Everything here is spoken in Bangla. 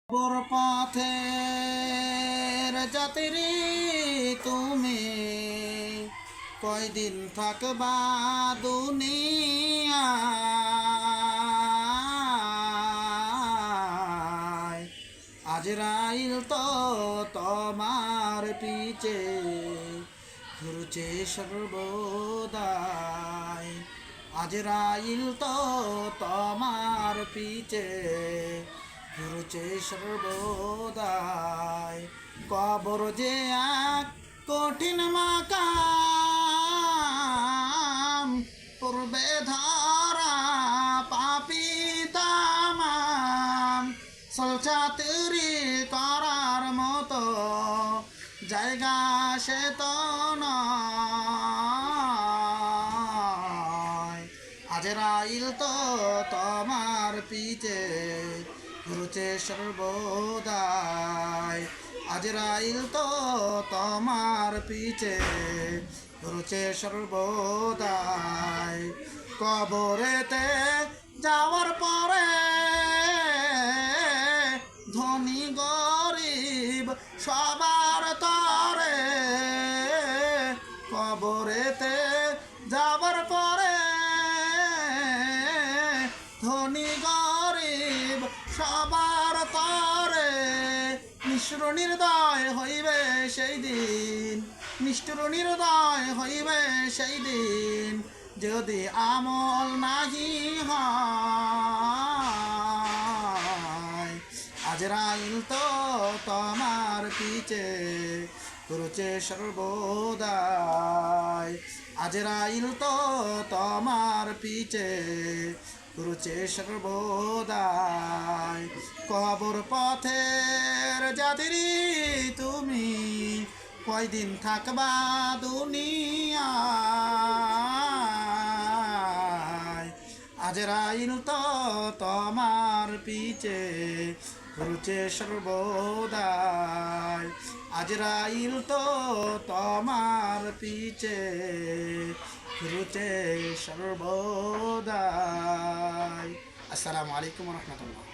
বর পথের যাত্রী তুমি কয়দিন থাকবা দুনিয়ায়। আজরাইল তো তোমার পিছে ঘুরছে সর্বদাই। আজরাইল তো তোমার পিছে ঘুরছে সর্বদাই। কবর যে এক কঠিন মাকাম, পূর্বে ধরা পাপি তামাম। সলচাতুরি করার মতো জায়গা সে তো নয়। আজরাইল তো তোমার পিছে ঘুরছে সর্বদাই। আজরাইল তো তোমার পিছে ঘুরছে সর্বদাই। কবরেতে যাওয়ার পরে ধনী গরিব সবার তরে। কবরেতে যাবার পরে ধনী গরিব সবার তরে। নিষ্ঠুর নির্দয় হইবে সেই দিন, নিষ্ঠুর নির্দয় হইবে সেই দিন, যদি আমল নাহি হয়। আজরাইল তো তোমার পিছে ঘুরছে সর্বদাই। আজরাইল তো তোমার পিছে ঘুরছে সর্বদাই। কবর পথের যাত্রী তুমি কয়দিন থাকবা দুনিয়ায়। আজরাইল তো তোমার পিছে ঘুরছে সর্বদাই। আজরাইল তো তোমার পিছে ঘুরছে সর্বদাই। আসসালামু আলাইকুম ওয়া রাহমাতুল্লাহ।